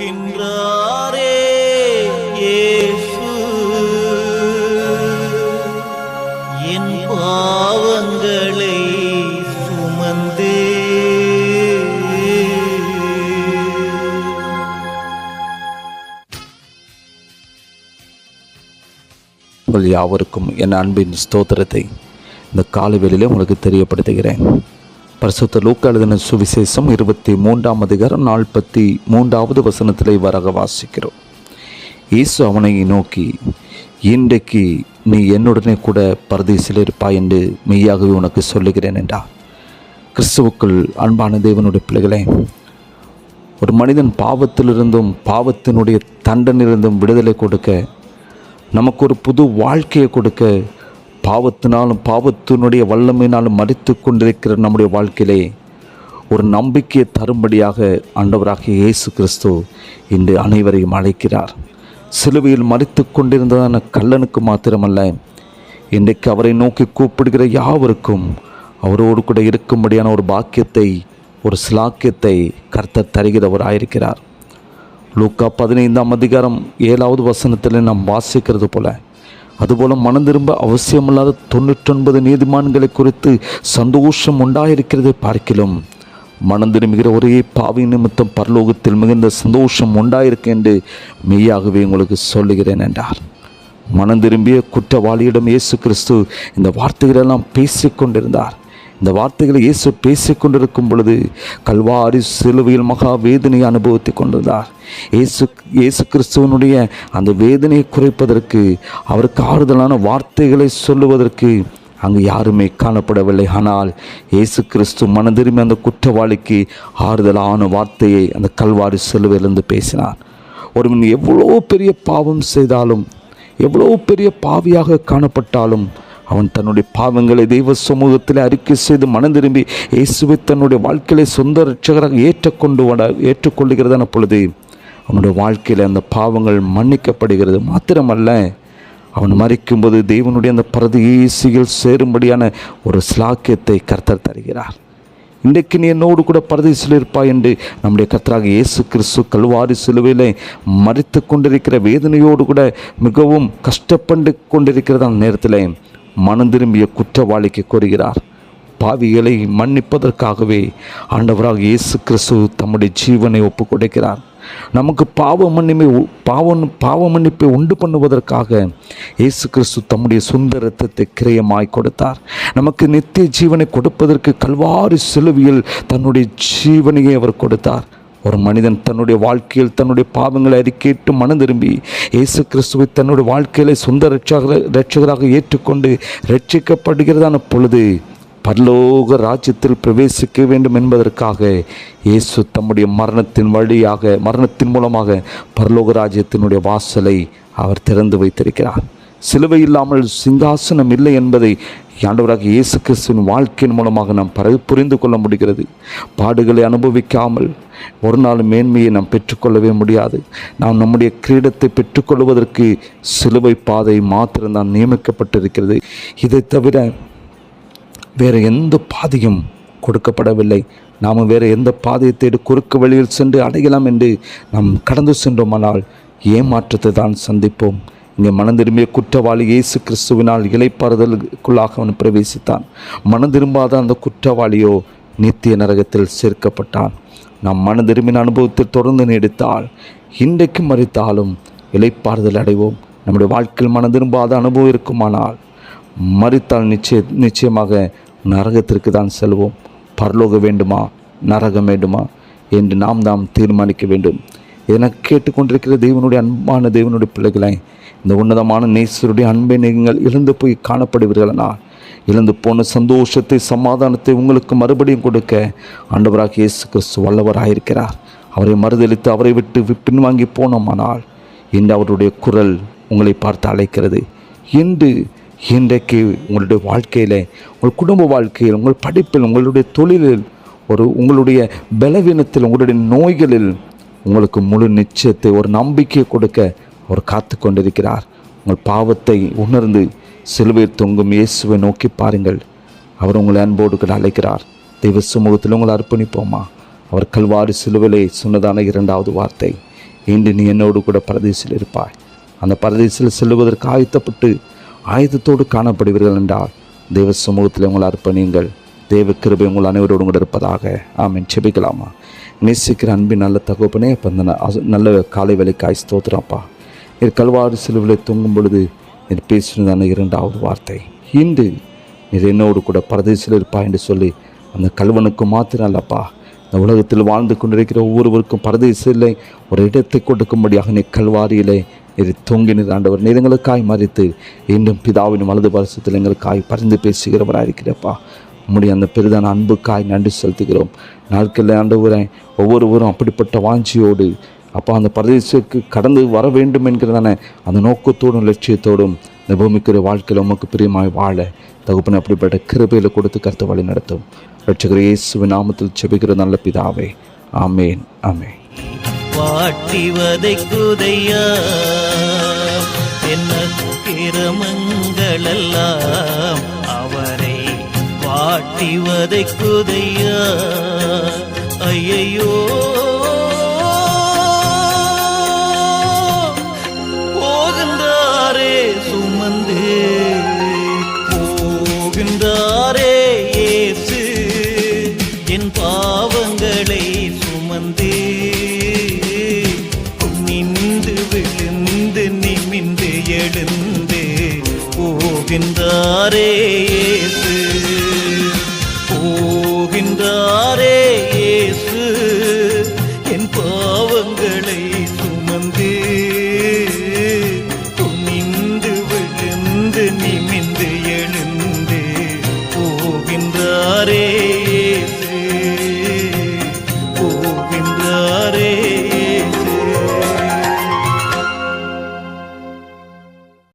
போகின்றாரே இயேசு என் பாவங்களை சுமந்தே. உங்கள் யாவருக்கும் என் அன்பின் ஸ்தோத்திரத்தை இந்த காலைவேளையிலே உங்களுக்கு தெரியப்படுத்துகிறேன். பரிசுத்த லூக்கா எழுதின சுவிசேஷம் 23ஆம் அதிகாரம் 43வது வசனத்திலே வரக வாசிக்கிறோம். இயேசு அவனை நோக்கி, இன்றைக்கு நீ என்னுடனே கூட பரதீசில் இருப்பாய் என்று மெய்யாகவே உனக்கு சொல்லுகிறேன் என்றார். கிறிஸ்துவுக்குள் அன்பான தேவனுடைய பிள்ளைகளே, ஒரு மனிதன் பாவத்திலிருந்தும் பாவத்தினுடைய தண்டனிலிருந்தும் விடுதலை கொடுக்க, நமக்கு ஒரு புது வாழ்க்கையை கொடுக்க, பாவத்தினாலும் பாவத்தினுடைய வல்லமையினாலும் மறித்து கொண்டிருக்கிற நம்முடைய வாழ்க்கையிலே ஒரு நம்பிக்கையை தரும்படியாக ஆண்டவராகிய இயேசு கிறிஸ்து இன்று அனைவரையும் அழைக்கிறார். சிலுவையில் மறித்து கொண்டிருந்ததான கள்ளனுக்கு மாத்திரமல்ல, இன்றைக்கு அவரை நோக்கி கூப்பிடுகிற யாவருக்கும் அவரோடு கூட இருக்கும்படியான ஒரு பாக்கியத்தை, ஒரு சிலாக்கியத்தை கர்த்தர் தருகிறவராயிருக்கிறார். லூக்கா 15ஆம் அதிகாரம் 7வது வசனத்தில் நாம் வாசிக்கிறது போல, அதுபோல மனம் திரும்ப அவசியமில்லாத 99 நீதிமான்களை குறித்து சந்தோஷம் உண்டாயிருக்கிறதை பார்க்கிலும் மனம் திரும்புகிற ஒரே பாவி நிமித்தம் பரலோகத்தில் மிகுந்த சந்தோஷம் உண்டாயிருக்கு என்று மெய்யாகவே உங்களுக்கு சொல்லுகிறேன் என்றார். மனம் திரும்பிய குற்றவாளியிடம் இயேசு கிறிஸ்து இந்த வார்த்தைகளெல்லாம் பேசிக்கொண்டிருந்தார். இந்த வார்த்தைகளை இயேசு பேசிக்கொண்டிருக்கும் பொழுது கல்வாரி சிலுவையில் மகா வேதனையை அனுபவித்து கொண்டிருந்தார். இயேசு கிறிஸ்துவனுடைய அந்த வேதனையை குறைப்பதற்கு, அவருக்கு ஆறுதலான வார்த்தைகளை சொல்லுவதற்கு அங்கு யாருமே காணப்படவில்லை. ஆனால் இயேசு கிறிஸ்து மனதிரும்பி அந்த குற்றவாளிக்கு ஆறுதலான வார்த்தையை அந்த கல்வாரி சிலுவையிலிருந்து பேசினார். ஒருவன் எவ்வளோ பெரிய பாவம் செய்தாலும், எவ்வளோ பெரிய பாவியாக காணப்பட்டாலும், அவன் தன்னுடைய பாவங்களை தெய்வ சமூகத்தில் அறிக்கை செய்து மனம் திரும்பி இயேசுவை தன்னுடைய வாழ்க்கையை சொந்த இரட்சகராக ஏற்றுக்கொள்ளுகிறதான பொழுது அவனுடைய வாழ்க்கையில் அந்த பாவங்கள் மன்னிக்கப்படுகிறது. மாத்திரமல்ல, அவன் மரிக்கும்போது தேவனுடைய அந்த பரதீசியில் சேரும்படியான ஒரு ஸ்லாக்கியத்தை கர்த்தர் தருகிறார். இன்றைக்கு நீ என்னோடு கூட பரதீசில் இருப்பாய் என்று நம்முடைய கர்த்தராக இயேசு கிறிஸ்து கல்வாரி சிலுவையிலே மரித்து கொண்டிருக்கிற வேதனையோடு கூட மிகவும் கஷ்டப்பட்டு கொண்டிருக்கிறதான நேரத்தில் மனம் திரும்பிய குற்றவாளிக்கு கூறுகிறார். பாவிகளை மன்னிப்பதற்காகவே ஆண்டவராக இயேசு கிறிஸ்து தம்முடைய ஜீவனை ஒப்பு கொடுக்கிறார். நமக்கு பாவ மன்னிப்பை உண்டு பண்ணுவதற்காக இயேசு கிறிஸ்து தம்முடைய சொந்த இரத்தத்தை கிரயமாய் கொடுத்தார். நமக்கு நித்திய ஜீவனை கொடுப்பதற்கு கல்வாரி சிலுவையில் தன்னுடைய ஜீவனையை அவர் கொடுத்தார். ஒரு மனிதன் தன்னுடைய வாழ்க்கையில் தன்னுடைய பாவங்களை அறிக்கையிட்டு மனம் திரும்பி இயேசு கிறிஸ்துவை தன்னுடைய வாழ்க்கையில சொந்த இரட்சகராக ஏற்றுக்கொண்டு ரட்சிக்கப்படுகிறதான பொழுது பரலோக ராஜ்யத்தில் பிரவேசிக்க வேண்டும் என்பதற்காக இயேசு தம்முடைய மரணத்தின் மூலமாக பரலோக ராஜ்யத்தினுடைய வாசலை அவர் திறந்து வைத்திருக்கிறார். சிலுவை இல்லாமல் சிங்காசனம் இல்லை என்பதை ஆண்டவராக இயேசு கிறிஸ்துவின் வாழ்க்கையின் மூலமாக நாம் புரிந்து கொள்ள முடிகிறது. பாடுகளை அனுபவிக்காமல் ஒரு நாள் மேன்மையை நாம் பெற்றுக்கொள்ளவே முடியாது. நாம் நம்முடைய கிரீடத்தை பெற்றுக்கொள்வதற்கு சிலுவை பாதை மாத்திரம்தான் நியமிக்கப்பட்டிருக்கிறது. இதை தவிர வேறு எந்த பாதையும் கொடுக்கப்படவில்லை. நாம் வேறு எந்த பாதையை தேடி குறுக்கு வழியில் சென்று அடையலாம் என்று நாம் கடந்து சென்றோமானால் ஏமாற்றத்தை தான் சந்திப்போம். இங்கே மனம் திரும்பிய குற்றவாளி இயேசு கிறிஸ்துவினால் இளைப்பாறுதலுக்குள்ளாக அவன் பிரவேசித்தான். மனம் திரும்பாத அந்த குற்றவாளியோ நித்திய நரகத்தில் சேர்க்கப்பட்டான். நாம் மனம் திரும்பின அனுபவத்தில் தொடர்ந்து நீடித்தால் இன்றைக்கு மறித்தாலும் இளைப்பாறுதல் அடைவோம். நம்முடைய வாழ்க்கையில் மனம் திரும்பாத அனுபவம் இருக்குமானால் மறித்தால் நிச்சயமாக நரகத்திற்கு தான் செல்வோம். பரலோகம் வேண்டுமா, நரகம் வேண்டுமா என்று நாம் தீர்மானிக்க வேண்டும். எனக்கு கேட்டுக்கொண்டிருக்கிற தேவனுடைய அன்பான தேவனுடைய பிள்ளைகளை, இந்த உன்னதமான நேசருடைய அன்பை நீங்கள் இழந்து போய் காணப்படுவீர்களானால், இழந்து போன சந்தோஷத்தை, சமாதானத்தை உங்களுக்கு மறுபடியும் கொடுக்க ஆண்டவராக இயேசு கிறிஸ்து வல்லவராயிருக்கிறார். அவரை மறுதளித்து அவரை விட்டு பின்வாங்கி போனோமானால் இன்று அவருடைய குரல் உங்களை பார்த்து அழைக்கிறது. இன்றைக்கு உங்களுடைய வாழ்க்கையில், உங்கள் குடும்ப வாழ்க்கையில், உங்கள் படிப்பில், உங்களுடைய தொழிலில், உங்களுடைய பலவீனத்தில், உங்களுடைய நோய்களில் உங்களுக்கு முழு நிச்சயத்தை, ஒரு நம்பிக்கையை கொடுக்க அவர் காத்து கொண்டிருக்கிறார். உங்கள் பாவத்தை உணர்ந்து சிலுவையில் தொங்கும் இயேசுவை நோக்கி பாருங்கள். அவர் உங்களை அன்போடு கூட அழைக்கிறார். தெய்வ சமூகத்தில் உங்களை அர்ப்பணிப்போமா? அவர் கல்வாரி சிலுவையிலே சொன்னதான இரண்டாவது வார்த்தை, இன்று நீ என்னோடு கூட பரதேசில் இருப்பாய். அந்த பரதேசில் செல்லுவதற்கு ஆயத்தத்தோடு காணப்படுவீர்கள் என்றால் தேவ சமூகத்தில் உங்களை அர்ப்பணியுங்கள். தேவ கிருபை உங்கள் அனைவரோடும் கூட இருப்பதாக. ஆமென். செபிக்கலாமா? நேசிக்கிற அன்பின் நல்ல தகப்பனே, அப்போ அந்த நல்ல காலை வேலைக்காய் ஸ்தோத்திரப்பா. நீர் கல்வாரி சிலுவையில் தொங்கும் பொழுது நீர் பேசினதான 2வது வார்த்தை, இன்று நீர் என்னோடு கூட பரதேசில் இருப்பா என்று சொல்லி அந்த கல்வனுக்கு மாத்திரம் அல்லப்பா, இந்த உலகத்தில் வாழ்ந்து கொண்டிருக்கிற ஒவ்வொருவருக்கும் பரதேசிலே ஒரு இடத்தை கொடுக்கும்படியாக நீ கல்வாரியிலே நீர் தொங்கி நீர் ஆண்டவர், நீர் எங்களுக்காய் மறித்து இன்னும் பிதாவின் வலது பரிசத்தில் எங்களுக்காய் பரிந்து பேசுகிறவராயிருக்கிறப்பா. உம்முடைய அந்த பெரிதான அன்புக்காய் நன்றி செலுத்துகிறோம். நாட்களில் ஆண்டவரை ஒவ்வொருவரும் அப்படிப்பட்ட வாஞ்சியோடு அப்பா அந்த பரதேசத்துக்கு கடந்து வர வேண்டும் என்கிறதான அந்த நோக்கத்தோடும் லட்சியத்தோடும் இந்த பூமிக்குரிய வாழ்க்கையில் உமக்கு பிரியமாய் வாழ தகுப்பனை அப்படிப்பட்ட கிருபையில் கொடுத்து கருத்து வழி நடத்தும். ரட்சகர் இயேசுவின் நாமத்தில் செபிக்கிற நல்ல பிதாவே. ஆமேன். ஆமேன். வாட்டிவதை குதையா என்ன கிரமங்களெல்லாம் அவரை வாட்டிவதை குதையா. ஐயையோ போகின்றாரே சுமந்து போகின்றாரே இயேசு என் பாவங்களை சுமந்து நின்று விழுந்து நிமிந்து எழுந்து போகின்றாரே இயேசு போகின்றாரே இயேசு என் பாவங்களை சுமந்து நின்று விழுந்து நிமிந்து எழுந்து போகின்றாரே.